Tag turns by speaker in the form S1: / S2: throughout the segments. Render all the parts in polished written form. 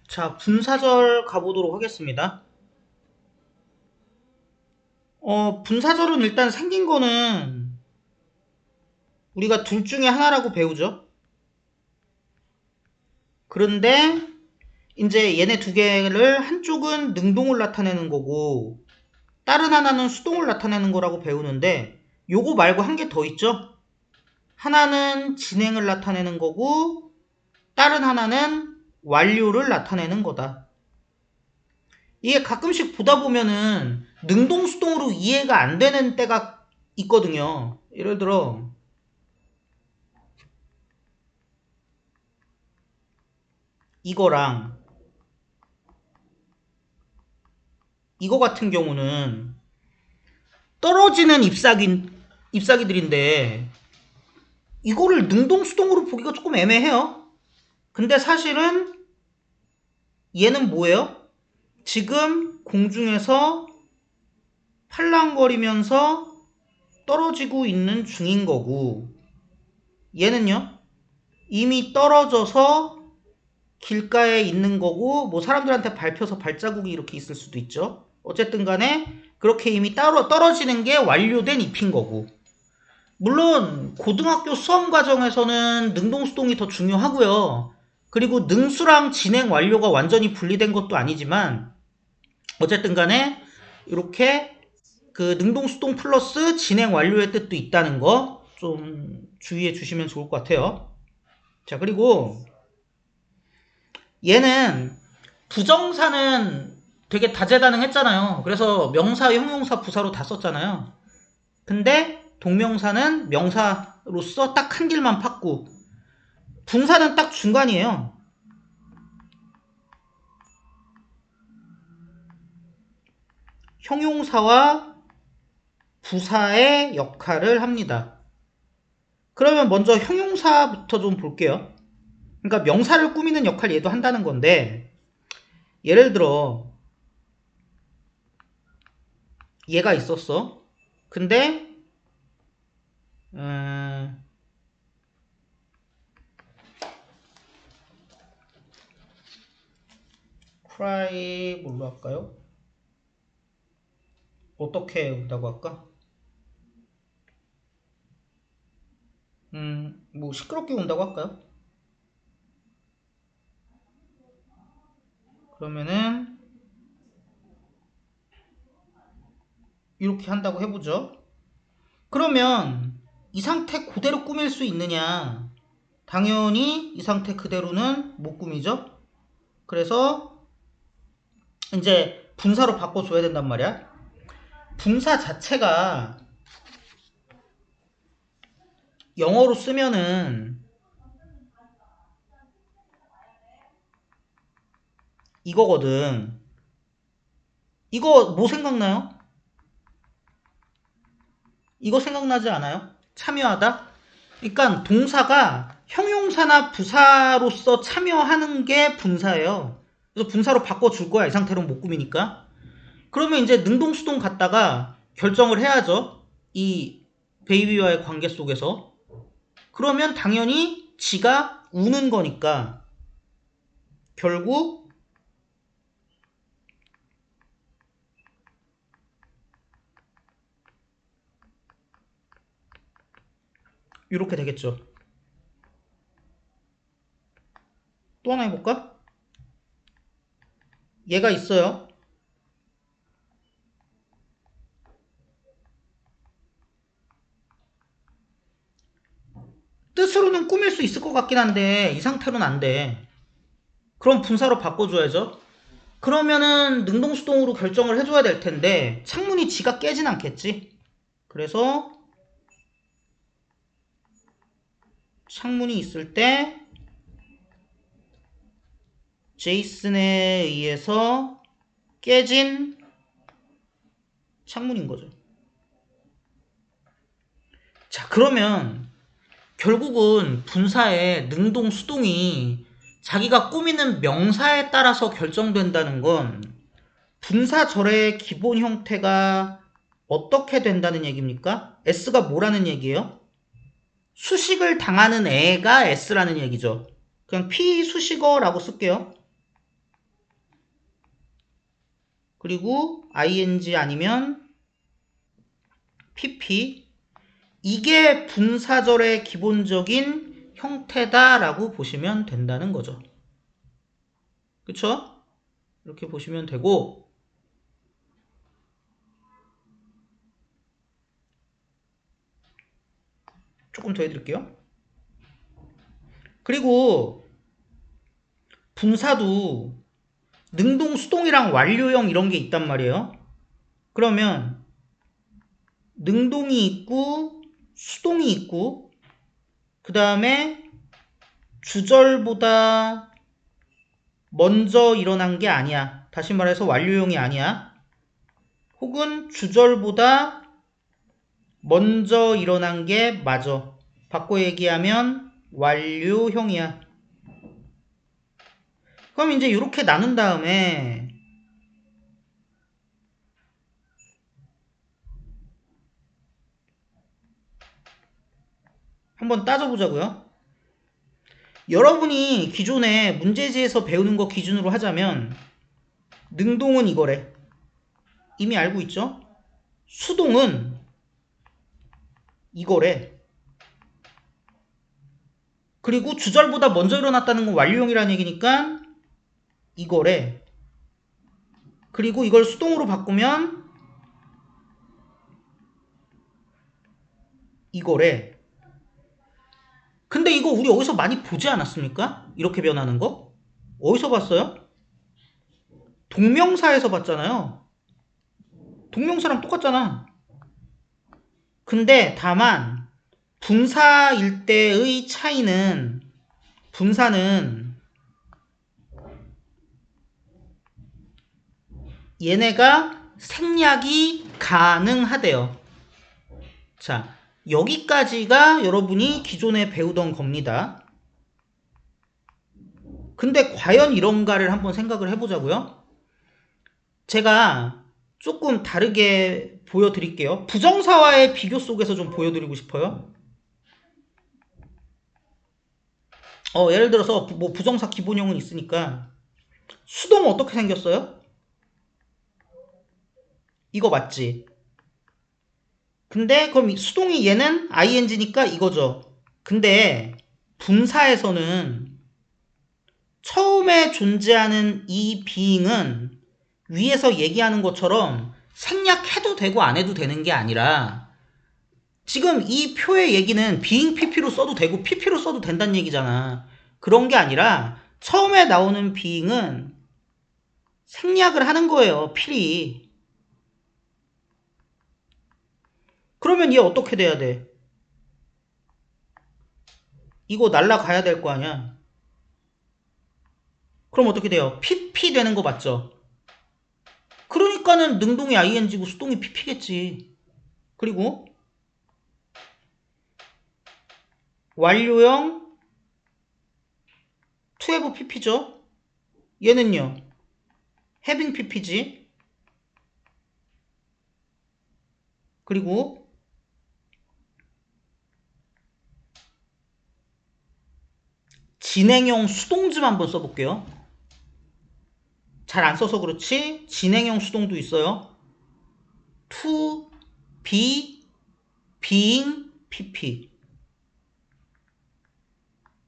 S1: 자, 분사절 가보도록 하겠습니다. 분사절은 일단 생긴 거는 우리가 둘 중에 하나라고 배우죠. 그런데 이제 얘네 두 개를 한쪽은 능동을 나타내는 거고 다른 하나는 수동을 나타내는 거라고 배우는데 요거 말고 한 개 더 있죠. 하나는 진행을 나타내는 거고 다른 하나는 완료를 나타내는 거다. 이게 가끔씩 보다 보면은 능동수동으로 이해가 안 되는 때가 있거든요. 예를 들어 이거랑 이거 같은 경우는 떨어지는 잎사귀들인데 이거를 능동수동으로 보기가 조금 애매해요. 근데 사실은 얘는 뭐예요? 지금 공중에서 팔랑거리면서 떨어지고 있는 중인 거고 얘는요 이미 떨어져서 길가에 있는 거고 뭐 사람들한테 밟혀서 발자국이 이렇게 있을 수도 있죠. 어쨌든 간에 그렇게 이미 따로 떨어지는 게 완료된 잎인 거고 물론 고등학교 수험 과정에서는 능동수동이 더 중요하고요. 그리고 능수랑 진행 완료가 완전히 분리된 것도 아니지만 어쨌든 간에 이렇게 그 능동수동 플러스 진행 완료의 뜻도 있다는 거 좀 주의해 주시면 좋을 것 같아요. 자, 그리고 얘는 부정사는 되게 다재다능했잖아요. 그래서 명사, 형용사, 부사로 다 썼잖아요. 근데 동명사는 명사로서 딱 한 길만 팠고 분사는 딱 중간이에요. 형용사와 부사의 역할을 합니다. 그러면 먼저 형용사부터 좀 볼게요. 그러니까 명사를 꾸미는 역할 얘도 한다는 건데 예를 들어 얘가 있었어. 근데 cry 뭘로 할까요? 어떻게 온다고 할까? 뭐 시끄럽게 온다고 할까요? 그러면은 이렇게 한다고 해보죠. 그러면 이 상태 그대로 꾸밀 수 있느냐? 당연히 이 상태 그대로는 못 꾸미죠. 그래서 이제 분사로 바꿔줘야 된단 말이야. 분사 자체가 영어로 쓰면은 이거거든. 이거 뭐 생각나요? 이거 생각나지 않아요? 참여하다? 그러니까 동사가 형용사나 부사로서 참여하는 게 분사예요. 그래서 분사로 바꿔줄 거야. 이 상태로는 못 꾸미니까. 그러면 이제 능동수동 갖다가 결정을 해야죠. 이 베이비와의 관계 속에서. 그러면 당연히 지가 우는 거니까 결국 이렇게 되겠죠. 또 하나 해볼까? 얘가 있어요. 뜻으로는 꾸밀 수 있을 것 같긴 한데 이 상태로는 안 돼. 그럼 분사로 바꿔줘야죠. 그러면은 능동수동으로 결정을 해줘야 될 텐데 창문이 지가 깨진 않겠지. 그래서 창문이 있을 때 제이슨에 의해서 깨진 창문인 거죠. 자, 그러면 결국은 분사의 능동 수동이 자기가 꾸미는 명사에 따라서 결정된다는 건 분사절의 기본 형태가 어떻게 된다는 얘기입니까? S가 뭐라는 얘기예요? 수식을 당하는 애가 S라는 얘기죠. 그냥 P 수식어라고 쓸게요. 그리고 ing 아니면 pp. 이게 분사절의 기본적인 형태다라고 보시면 된다는 거죠. 그쵸? 이렇게 보시면 되고, 조금 더 해드릴게요. 그리고 분사도 능동, 수동이랑 완료형 이런 게 있단 말이에요. 그러면 능동이 있고 수동이 있고 그 다음에 주절보다 먼저 일어난 게 아니야. 다시 말해서 완료형이 아니야. 혹은 주절보다 먼저 일어난 게 맞아. 바꿔 얘기하면 완료형이야. 그럼 이제 이렇게 나눈 다음에 한번 따져보자고요. 여러분이 기존에 문제지에서 배우는 거 기준으로 하자면 능동은 이거래. 이미 알고 있죠? 수동은 이거래. 그리고 주절보다 먼저 일어났다는 건 완료형이라는 얘기니까 이거래. 그리고 이걸 수동으로 바꾸면 이거래. 근데 이거 우리 어디서 많이 보지 않았습니까? 이렇게 변하는 거? 어디서 봤어요? 동명사에서 봤잖아요. 동명사랑 똑같잖아. 근데 다만 분사일 때의 차이는 분사는 얘네가 생략이 가능하대요. 자, 여기까지가 여러분이 기존에 배우던 겁니다. 근데 과연 이런가를 한번 생각을 해보자고요. 제가 조금 다르게 보여드릴게요. 부정사와의 비교 속에서 좀 보여드리고 싶어요. 예를 들어서 뭐 부정사 기본형은 있으니까 수동 어떻게 생겼어요? 이거 맞지? 근데 그럼 수동이 얘는 ing니까 이거죠. 근데 분사에서는 처음에 존재하는 이 being은 위에서 얘기하는 것처럼 생략해도 되고 안 해도 되는 게 아니라 지금 이 표의 얘기는 being pp로 써도 되고 pp로 써도 된다는 얘기잖아. 그런 게 아니라 처음에 나오는 being은 생략을 하는 거예요. 필히. 그러면 얘 어떻게 돼야 돼? 이거 날라가야 될 거 아니야. 그럼 어떻게 돼요? pp 되는 거 맞죠? 그러니까는 능동이 ing고 수동이 pp겠지. 그리고 완료형 to have pp죠. 얘는요. having pp지. 그리고 진행형 수동좀 한번 써볼게요. 잘 안 써서 그렇지 진행형 수동도 있어요. to, be, being, pp.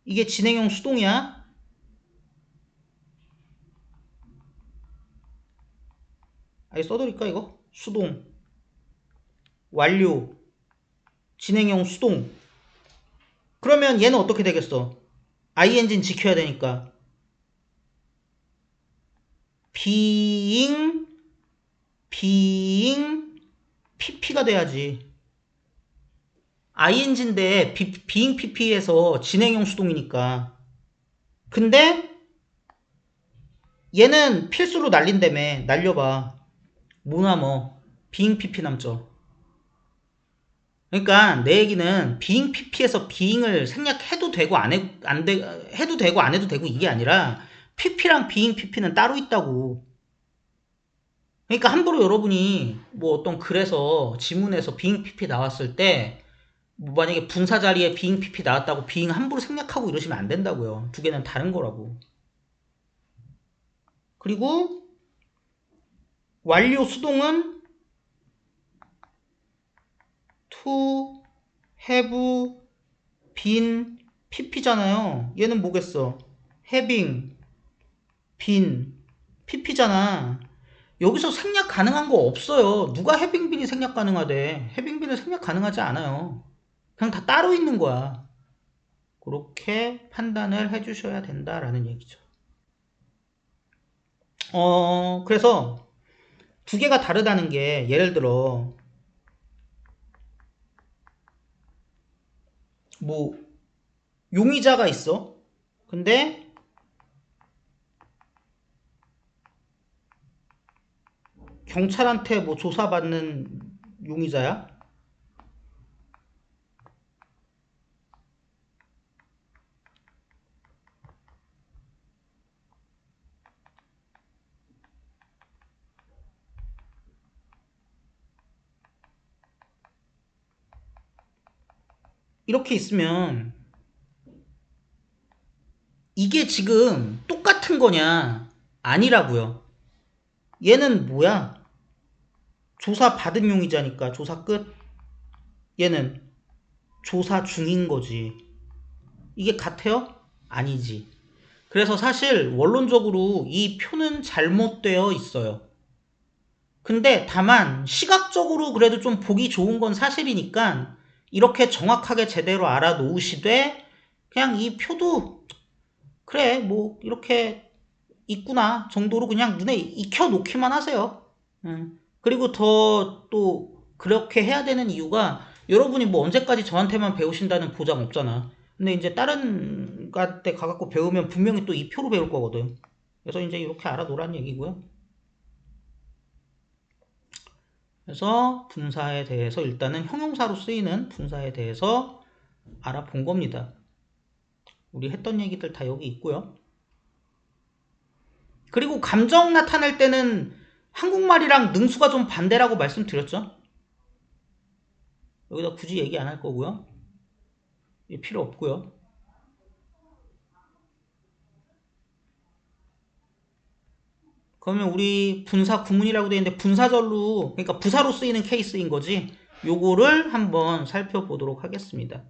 S1: 이게 진행형 수동이야. 아니 써드릴까 이거? 수동 완료 진행형 수동. 그러면 얘는 어떻게 되겠어? ing는 지켜야 되니까 being pp가 돼야지. ing인데 being pp에서 진행형 수동이니까. 근데 얘는 필수로 날린다며. 날려봐. 뭐 남어? being pp 남죠. 그러니까 내 얘기는 being pp에서 being을 생략해도 되고 해도 되고 안 해도 되고 이게 아니라 pp랑 being pp는 따로 있다고. 그러니까 함부로 여러분이 뭐 어떤 글에서 지문에서 being pp 나왔을 때 뭐 만약에 분사 자리에 being pp 나왔다고 being 함부로 생략하고 이러시면 안 된다고요. 두 개는 다른 거라고. 그리고 완료 수동은 to, have, been, pp잖아요. 얘는 뭐겠어? having, been, pp잖아. 여기서 생략 가능한 거 없어요. 누가 having been이 생략 가능하대? having been은 생략 가능하지 않아요. 그냥 다 따로 있는 거야. 그렇게 판단을 해주셔야 된다라는 얘기죠. 그래서 두 개가 다르다는 게 예를 들어 뭐 용의자가 있어. 근데 경찰한테 뭐 조사받는 용의자야? 이렇게 있으면 이게 지금 똑같은 거냐? 아니라고요. 얘는 뭐야? 조사 받은 용의자니까 조사 끝. 얘는 조사 중인 거지. 이게 같아요? 아니지. 그래서 사실 원론적으로 이 표는 잘못되어 있어요. 근데 다만 시각적으로 그래도 좀 보기 좋은 건 사실이니까 이렇게 정확하게 제대로 알아놓으시되 그냥 이 표도 그래 뭐 이렇게 있구나 정도로 그냥 눈에 익혀 놓기만 하세요. 그리고 더 또 그렇게 해야 되는 이유가 여러분이 뭐 언제까지 저한테만 배우신다는 보장 없잖아. 근데 이제 다른 데 가갖고 배우면 분명히 또 이 표로 배울 거거든. 그래서 이제 이렇게 알아놓으라는 얘기고요. 그래서 분사에 대해서 일단은 형용사로 쓰이는 분사에 대해서 알아본 겁니다. 우리 했던 얘기들 다 여기 있고요. 그리고 감정 나타낼 때는 한국말이랑 능수가 좀 반대라고 말씀드렸죠. 여기다 굳이 얘기 안 할 거고요. 필요 없고요. 그러면 우리 분사 구문이라고 되어 있는데 분사절로 그러니까 부사로 쓰이는 케이스인 거지. 요거를 한번 살펴보도록 하겠습니다.